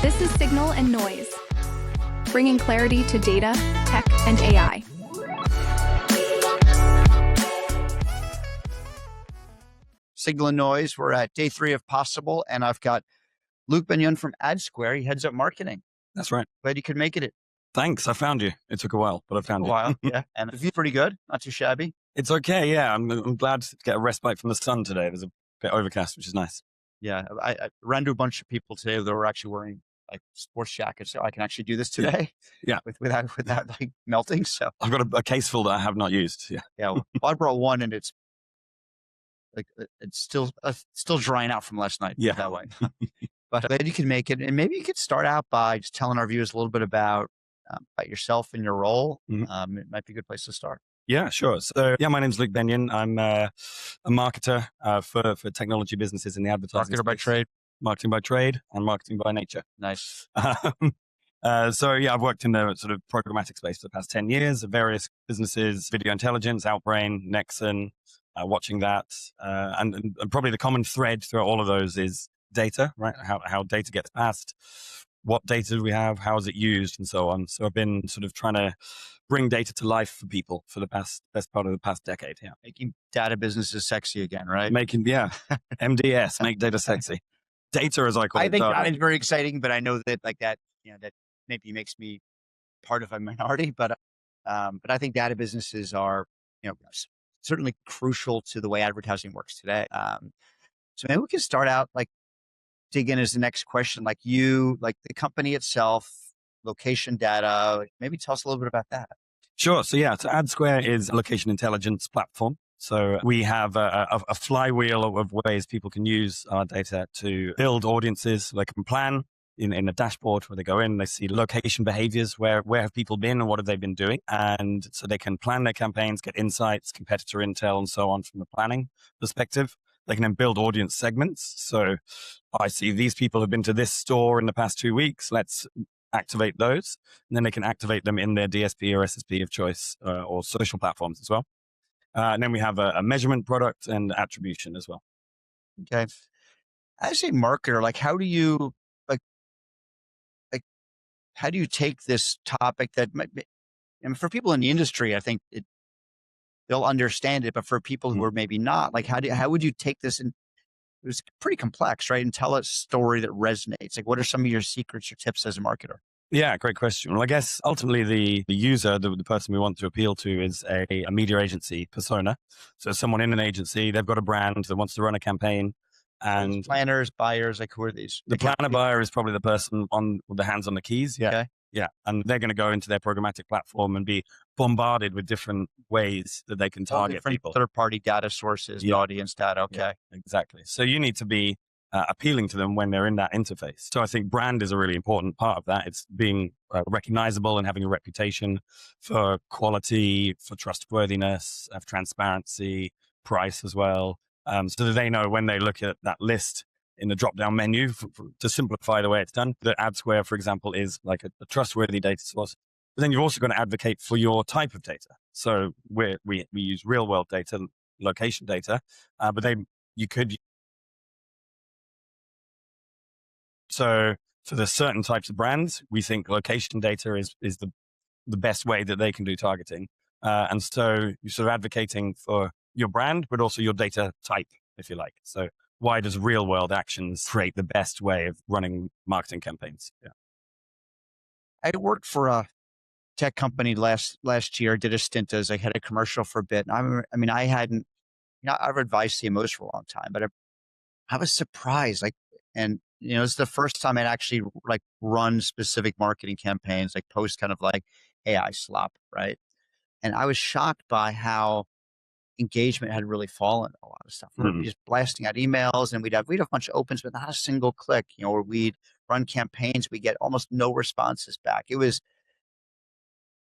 This is Signal and Noise, bringing clarity to data, tech, and AI. Signal and Noise, we're at day 3 of Possible, and I've got Luke Benyon from AdSquare. He heads up marketing. That's right. Glad you could make it. Thanks. I found you. It took a while, but I found you. A while, yeah. And the view's pretty good. Not too shabby. It's okay, yeah. I'm glad to get a respite from the sun today. There's a bit overcast, which is nice. Yeah. I ran to a bunch of people today that were actually wearing like sports jackets, so I can actually do this today. Yeah. Without like melting. So I've got a case full that I have not used. Yeah. Yeah. Well, I brought one, and it's like it's still drying out from last night. Yeah. That way. But glad you can make it, and maybe you could start out by just telling our viewers a little bit about yourself and your role. Mm-hmm. It might be a good place to start. Yeah, sure. So, my name's Luke Benyon. I'm a marketer for technology businesses in the advertising Marketer by space. trade. Marketing by trade and marketing by nature. Nice. I've worked in the sort of programmatic space for the past 10 years of various businesses, Video Intelligence, Outbrain, Nexon, watching that. And probably the common thread through all of those is data, right? How data gets passed, what data do we have, how is it used, and so on. So I've been sort of trying to bring data to life for people for the best part of the past decade. Yeah. Making data businesses sexy again, right? MDS, make data sexy. Data, as I call it. I think that is very exciting, but I know that that maybe makes me part of a minority, but I think data businesses are, certainly crucial to the way advertising works today. So maybe we can start out, dig in as the next question, the company itself, location data, maybe tell us a little bit about that. Sure. So AdSquare is a location intelligence platform. So we have a flywheel of ways people can use our data to build audiences. So they can plan in a dashboard where they go in, they see location behaviors, where have people been and what have they been doing. And so they can plan their campaigns, get insights, competitor intel, and so on from a planning perspective. They can then build audience segments. So I see these people have been to this store in the past 2 weeks. Let's activate those. And then they can activate them in their DSP or SSP of choice or social platforms as well. And then we have a measurement product and attribution as well. Okay. As a marketer, how do you how do you take this topic that might be, for people in the industry, I think they'll understand it, but for people who are maybe not, how would you take this? And it was pretty complex, right? And tell a story that resonates. What are some of your secrets or tips as a marketer? Yeah, great question. Well, I guess ultimately the user, the person we want to appeal to is a media agency persona. So someone in an agency, they've got a brand that wants to run a campaign. And planners, buyers, who are these? The planner buyer is probably the person with the hands on the keys. Yeah. Okay. Yeah. And they're going to go into their programmatic platform and be bombarded with different ways that they can target people. Third-party data sources, the audience data. Okay. Yeah, exactly. So you need to be appealing to them when they're in that interface. So I think brand is a really important part of that. It's being recognizable and having a reputation for quality, for trustworthiness, of transparency, price as well. So that they know when they look at that list in the drop-down menu, to simplify the way it's done, that AdSquare, for example, is like a trustworthy data source. But then you've also got to advocate for your type of data. So we use real-world data, location data, but you could. So for the certain types of brands, we think location data is the best way that they can do targeting. And so you're sort of advocating for your brand, but also your data type, if you like. So why does real world actions create the best way of running marketing campaigns? Yeah. I worked for a tech company last year, did a stint as I had a commercial for a bit. And I've advised CMOs for a long time, but I was surprised. It's the first time I'd actually run specific marketing campaigns, post kind of AI slop, right? And I was shocked by how engagement had really fallen. A lot of stuff. We were just blasting out emails, and we'd have a bunch of opens, but not a single click. Or we'd run campaigns, we get almost no responses back. It was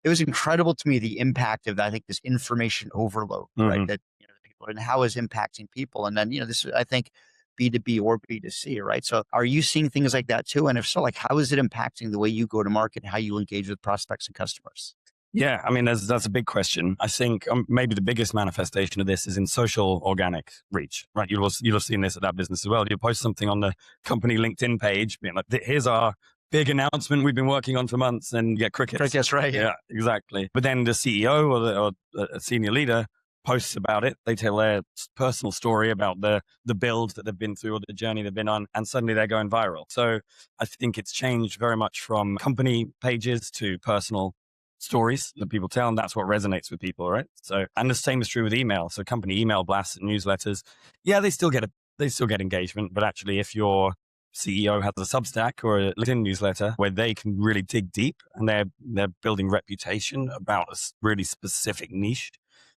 incredible to me, the impact of, I think, this information overload, right? That people, and how is impacting people, and then this is, I think, B2B or B2C, right? So are you seeing things like that too? And if so, how is it impacting the way you go to market and how you engage with prospects and customers? Yeah, I mean, that's a big question. I think maybe the biggest manifestation of this is in social organic reach, right? You'll have seen this at that business as well. You post something on the company LinkedIn page, being like, "Here's our big announcement we've been working on for months," and you get crickets. Crickets, right? Yeah, exactly. But then the CEO or a senior leader posts about it. They tell their personal story about the build that they've been through or the journey they've been on, and suddenly they're going viral. So I think it's changed very much from company pages to personal stories that people tell, and that's what resonates with people, right? So, and the same is true with email. So company email blasts and newsletters, yeah, they still get engagement, but actually if your CEO has a Substack or a LinkedIn newsletter where they can really dig deep and they're building reputation about a really specific niche,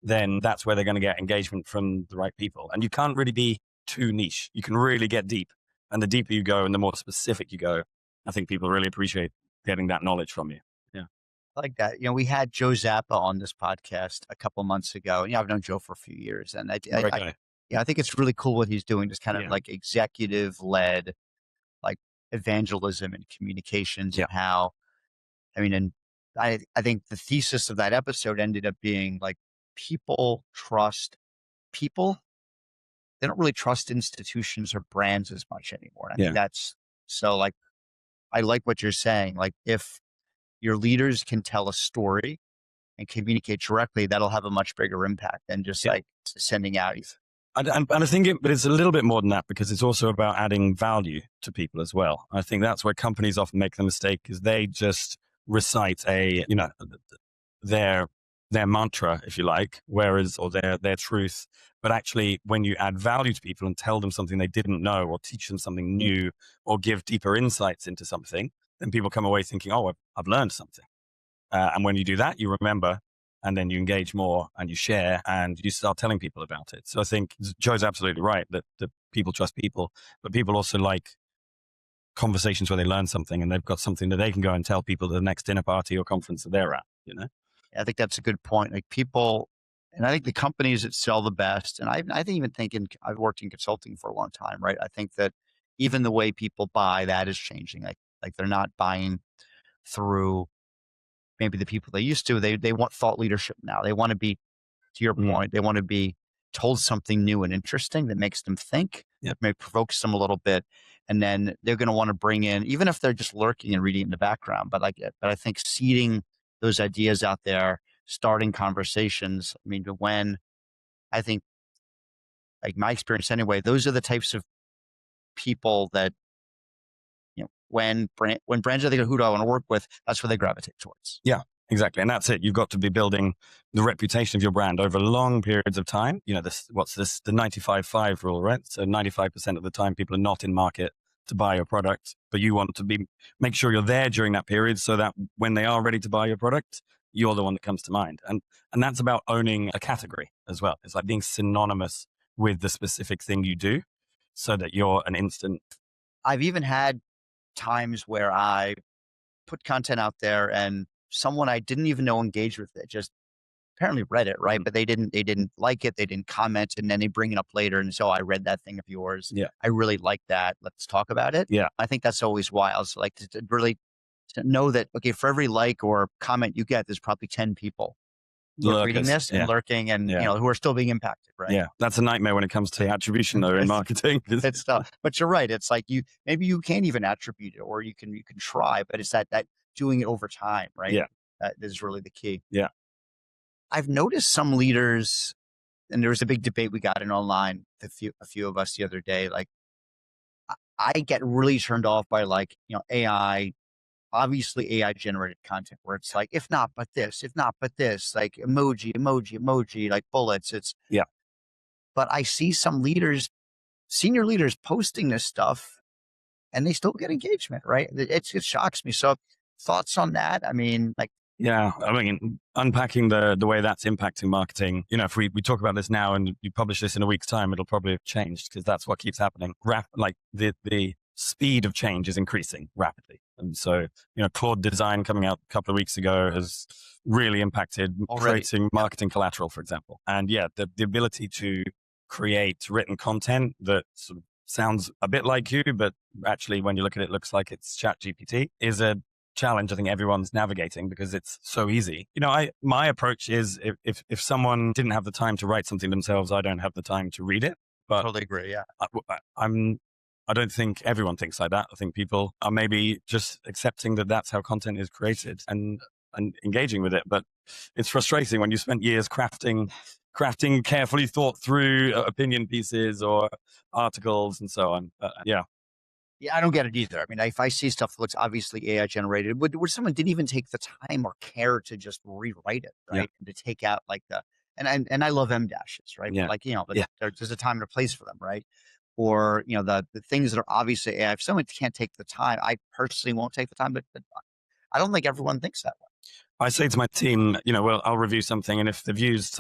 then that's where they're going to get engagement from the right people. And you can't really be too niche. You can really get deep, and the deeper you go and the more specific you go, I think people really appreciate getting that knowledge from you. Yeah. I like that. We had Joe Zappa on this podcast a couple months ago. I've known Joe for a few years, and Great guy. I think it's really cool what he's doing, just kind of Yeah. like executive led, like evangelism and communications, Yeah. and how, and I think the thesis of that episode ended up being like, people trust people. They don't really trust institutions or brands as much anymore. And I think that's so, like, I like what you're saying. Like, if your leaders can tell a story and communicate directly, that'll have a much bigger impact than just like sending out. And I think but it's a little bit more than that, because it's also about adding value to people as well. I think that's where companies often make the mistake, is they just recite their mantra, if you like, or their truth. But actually, when you add value to people and tell them something they didn't know, or teach them something new, or give deeper insights into something, then people come away thinking, "Oh, I've learned something." And when you do that, you remember, and then you engage more and you share and you start telling people about it. So I think Joe's absolutely right that people trust people, but people also like conversations where they learn something and they've got something that they can go and tell people at the next dinner party or conference that they're at, I think that's a good point. Like, people, and I think the companies that sell the best, and I think even thinking, I've worked in consulting for a long time, right? I think that even the way people buy, that is changing. Like they're not buying through maybe the people they used to. They want thought leadership now. They want to be, to your point, they want to be told something new and interesting that makes them think, maybe provokes them a little bit. And then they're going to want to bring in, even if they're just lurking and reading in the background, but I think seeding those ideas out there, starting conversations. When I think, like, my experience anyway, those are the types of people that, when brands are thinking, who do I want to work with? That's what they gravitate towards. Yeah, exactly. And that's it. You've got to be building the reputation of your brand over long periods of time. The 95-5 rule, right? So 95% of the time people are not in market to buy your product, but you want to make sure you're there during that period, so that when they are ready to buy your product, you're the one that comes to mind. And that's about owning a category as well. It's like being synonymous with the specific thing you do, so that you're an instant. I've even had times where I put content out there and someone I didn't even know engaged with it, just apparently read it, right? But they didn't like it, they didn't comment, and then they bring it up later and so, I read that thing of yours. Yeah. I really like that. Let's talk about it. Yeah. I think that's always wild. So, like, to really to know that, okay, for every like or comment you get, there's probably 10 people who are reading this and lurking and who are still being impacted, right? Yeah, that's a nightmare when it comes to attribution, though, in marketing. It's tough. But you're right. It's like, maybe you can't even attribute it, or you can try, but it's that doing it over time, right? Yeah. That is really the key. Yeah. I've noticed some leaders, and there was a big debate we got in online, a few of us the other day. Like, I get really turned off by, like, AI, obviously AI generated content, where it's like, if not, but this, like emoji, like bullets. But I see some leaders, senior leaders, posting this stuff and they still get engagement, right? It shocks me. So, thoughts on that? Yeah, unpacking the way that's impacting marketing. If we talk about this now and you publish this in a week's time, it'll probably have changed, because that's what keeps happening. Like the speed of change is increasing rapidly. And so, Claude Design coming out a couple of weeks ago has really impacted creating marketing collateral, for example. And the ability to create written content that sort of sounds a bit like you, but actually when you look at it, looks like it's ChatGPT, is a challenge I think everyone's navigating because it's so easy. My approach is if someone didn't have the time to write something themselves, I don't have the time to read it. But Totally agree. Yeah. I don't think everyone thinks like that. I think people are maybe just accepting that that's how content is created and engaging with it. But it's frustrating when you spent years crafting carefully thought through opinion pieces or articles and so on. Yeah. Yeah, I don't get it either. I mean, if I see stuff that looks obviously AI generated, where someone didn't even take the time or care to just rewrite it, Yeah. right? And to take out like and I love M dashes, right? Yeah. But like, but Yeah. there's a time and a place for them, right? Or, the things that are obviously AI. If someone can't take the time, I personally won't take the time, but I don't think everyone thinks that way. I say to my team, well, I'll review something, and if they've used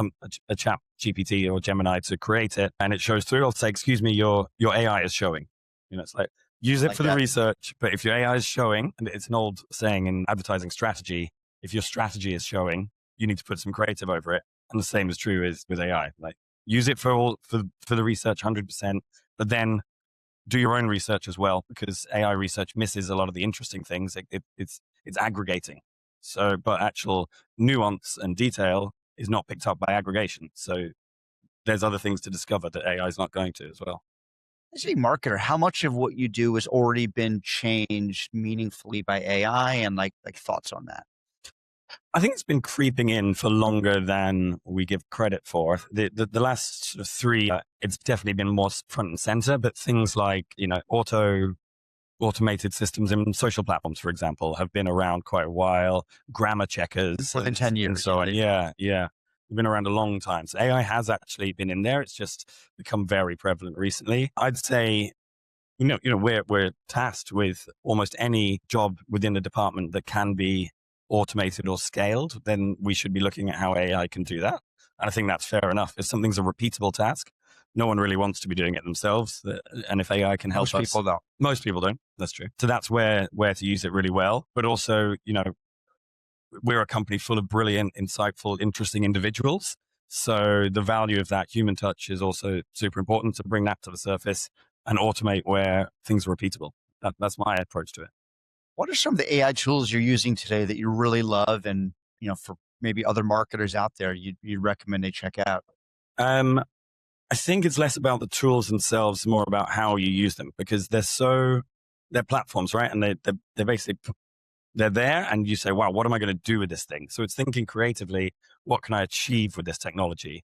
a chat GPT or Gemini to create it, and it shows through, I'll say, "Excuse me, your AI is showing." It's like use it Like for the that. research, but if your AI is showing, and it's an old saying in advertising strategy, if your strategy is showing, you need to put some creative over it, and the same is true with AI. Like use it for the research, 100%, but then do your own research as well, because AI research misses a lot of the interesting things. It's aggregating. So, but actual nuance and detail is not picked up by aggregation. So there's other things to discover that AI is not going to as well. As a marketer, how much of what you do has already been changed meaningfully by AI, and like thoughts on that? I think it's been creeping in for longer than we give credit for. The last sort of 3, it's definitely been more front and center, but things like, automated systems in social platforms, for example, have been around quite a while. Grammar checkers. More than 10 years. And so on. Yeah. They've been around a long time. So AI has actually been in there. It's just become very prevalent recently. I'd say, we're tasked with almost any job within the department that can be automated or scaled, then we should be looking at how AI can do that. And I think that's fair enough. If something's a repeatable task, no one really wants to be doing it themselves. And if AI can help Most people don't. Most people don't. That's true. So that's where to use it really well. But also, we're a company full of brilliant, insightful, interesting individuals. So the value of that human touch is also super important, to bring that to the surface and automate where things are repeatable. That's my approach to it. What are some of the AI tools you're using today that you really love, and for maybe other marketers out there, you'd recommend they check out? I think it's less about the tools themselves, more about how you use them, because they're platforms, right? And they're basically, they're there, and you say, wow, what am I going to do with this thing? So it's thinking creatively, what can I achieve with this technology?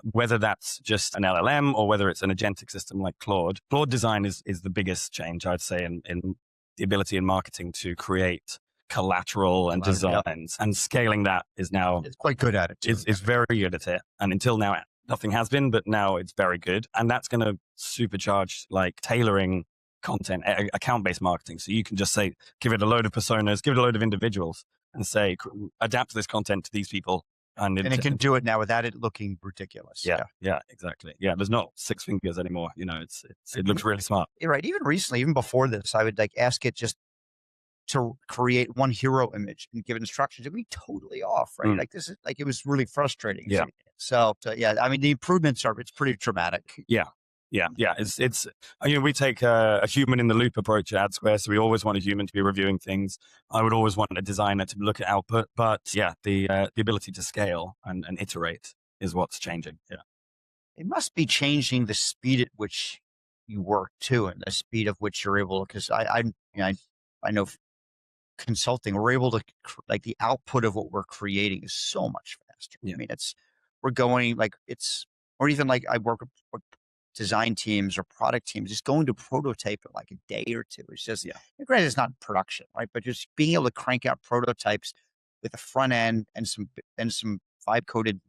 Whether that's just an LLM or whether it's an agentic system like Claude. Claude design is the biggest change, I'd say, in the ability in marketing to create collateral and designs, and scaling that is now, it's quite good at it too. It's very good at it. And until now, nothing has been, but now it's very good. And that's going to supercharge like tailoring content, account-based marketing. So you can just say, give it a load of personas, give it a load of individuals, and say, adapt this content to these people. And it can do it now without it looking ridiculous. Yeah, exactly. Yeah, there's not 6 fingers anymore. It looks really smart. You're right. Even recently, even before this, I would like ask it just to create one hero image and give it instructions. It'd be totally off, right? Like this is like, it was really frustrating. Yeah. So yeah, I mean, the improvements it's pretty dramatic. Yeah. It's we take a human in the loop approach at AdSquare, so we always want a human to be reviewing things. I would always want a designer to look at output, but yeah, the ability to scale and iterate is what's changing. Yeah, it must be changing the speed at which you work too, and the speed of which you're able. Because I know consulting, we're able to like the output of what we're creating is so much faster. Yeah. I mean, we're going like or even like I work with design teams or product teams, just going to prototype in like a day or two. It's just, granted, it's not production, right? But just being able to crank out prototypes with a front end and some vibe coded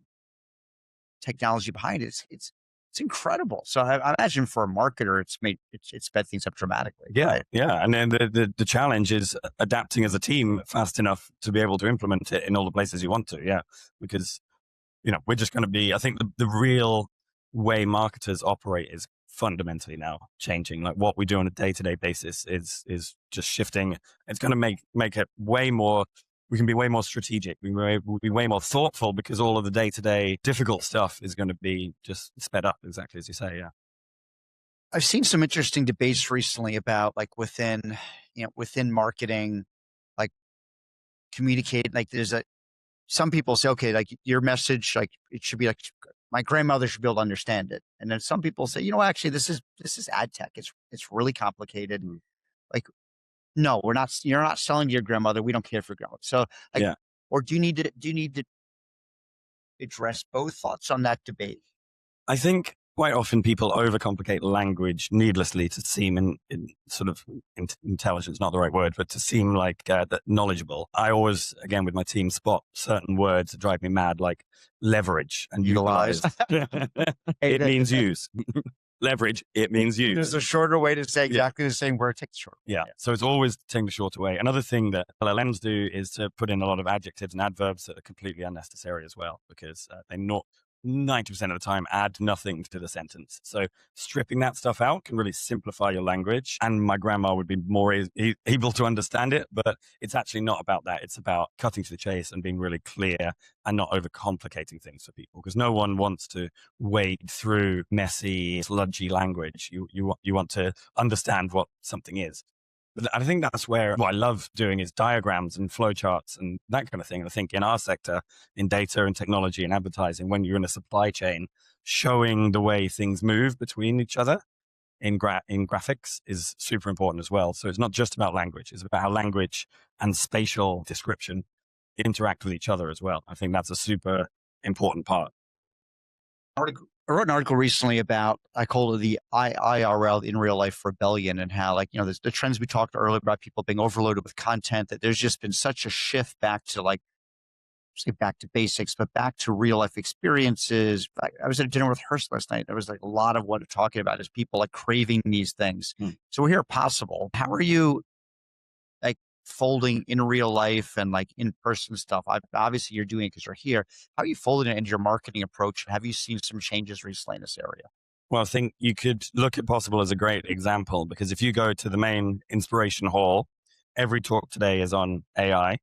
technology behind it, it's incredible. So I imagine for a marketer, it's sped things up dramatically. Yeah, right? Yeah. And then the challenge is adapting as a team fast enough to be able to implement it in all the places you want to. Yeah, because we're just going to be. I think the real way marketers operate is fundamentally now changing. Like what we do on a day-to-day basis is just shifting. It's going to make it way more. We can be way more strategic. We'll be way more thoughtful, because all of the day-to-day difficult stuff is going to be just sped up, exactly as you say. Yeah. I've seen some interesting debates recently about like within marketing, communicate. Like some people say, okay, like your message, like it should be like my grandmother should be able to understand it. And then some people say, actually this is AdTech. It's really complicated. Like, no, you're not selling to your grandmother. We don't care for grandmother. So like, or do you need to address both thoughts on that debate? I think quite often people overcomplicate language needlessly to seem intelligence, not the right word, but to seem like that knowledgeable. I always, again, with my team, spot certain words that drive me mad, like leverage and utilize. It means use. Leverage, it means use. There's a shorter way to say exactly the same word. Take the short way. Yeah. So it's always taking the shorter way. Another thing that LLMs do is to put in a lot of adjectives and adverbs that are completely unnecessary as well, because they not 90% of the time add nothing to the sentence. So stripping that stuff out can really simplify your language. And my grandma would be more able to understand it, but it's actually not about that. It's about cutting to the chase and being really clear and not overcomplicating things for people, because no one wants to wade through messy, sludgy language. You want to understand what something is. But I think that's where what I love doing is diagrams and flowcharts and that kind of thing. I think in our sector, in data and technology and advertising, when you're in a supply chain, showing the way things move between each other in graphics is super important as well. So it's not just about language. It's about how language and spatial description interact with each other as well. I think that's a super important part. I wrote an article recently about, I call it the IRL, in real life rebellion, and how, like, the trends we talked earlier about people being overloaded with content, that there's just been such a shift back to, like, say back to basics, but back to real life experiences. I was at a dinner with Hearst last night. There was like a lot of what we're talking about is people like craving these things. So we're here possible. How are you like folding in real life and like in-person stuff? Obviously you're doing it because you're here. How are you folding it into your marketing approach? Have you seen some changes recently in this area? Well, I think you could look at Possible as a great example, because if you go to the main inspiration hall, every talk today is on AI,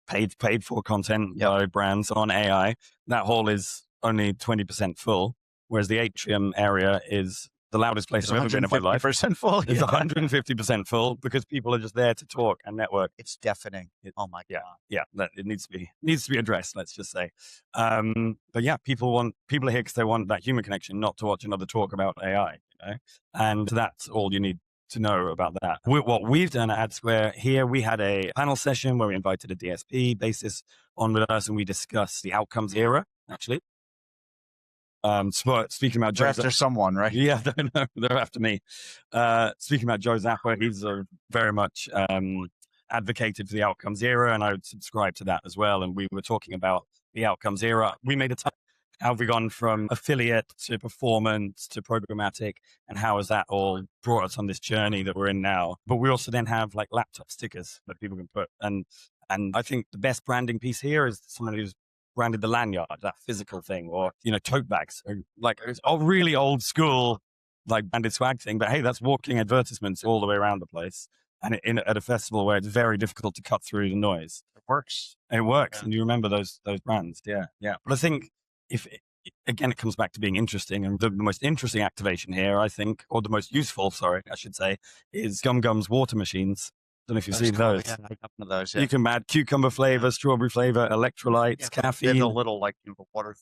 paid for content by brands on AI. That hall is only 20% full, whereas the atrium area is the loudest place I've ever been in my life. 150% full. It's 150% full because people are just there to talk and network. It's deafening. Oh my God. Yeah. It needs to be addressed, let's just say. But yeah, people are here because they want that human connection, not to watch another talk about AI, and that's all you need to know about that. What we've done at AdSquare here, we had a panel session where we invited a DSP basis on with us, and we discussed the outcomes era, actually. Speaking about Joe, after someone, right? Yeah, they're after me. Speaking about Joe Zappa, he's very much advocated for the outcomes era, and I would subscribe to that as well. And we were talking about the outcomes era. We made a time. How have we gone from affiliate to performance to programmatic, and how has that all brought us on this journey that we're in now? But we also then have like laptop stickers that people can put, and I think the best branding piece here is someone who's branded the lanyard, that physical thing, or tote bags, like it's a really old school like branded swag thing. But hey, that's walking advertisements all the way around the place, and at a festival where it's very difficult to cut through the noise. It works, and you remember those brands. Yeah. But I think again, it comes back to being interesting, and the most interesting activation here, I think, or the most useful, I should say, is Gum Gum's water machines. Don't know if you've seen those. Yeah, I got one of those. You can add cucumber flavor, strawberry flavor, electrolytes, caffeine. The little like water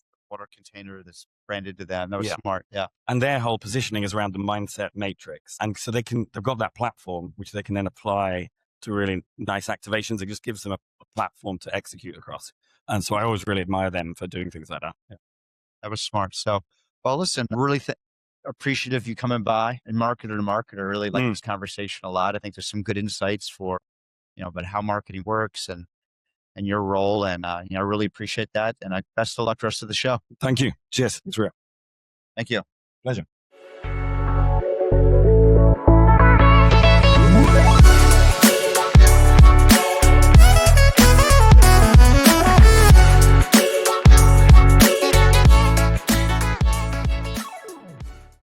container that's branded to that. And that was smart. Yeah. And their whole positioning is around the mindset matrix, and so they've got that platform which they can then apply to really nice activations. It just gives them a platform to execute across. And so I always really admire them for doing things like that. Yeah. That was smart. So, well, listen, really appreciative you coming by, and marketer to marketer. Really like this conversation a lot. I think there's some good insights for, about how marketing works and your role. And, I really appreciate that. And best of luck the rest of the show. Thank you. Cheers. It's real. Thank you. Pleasure.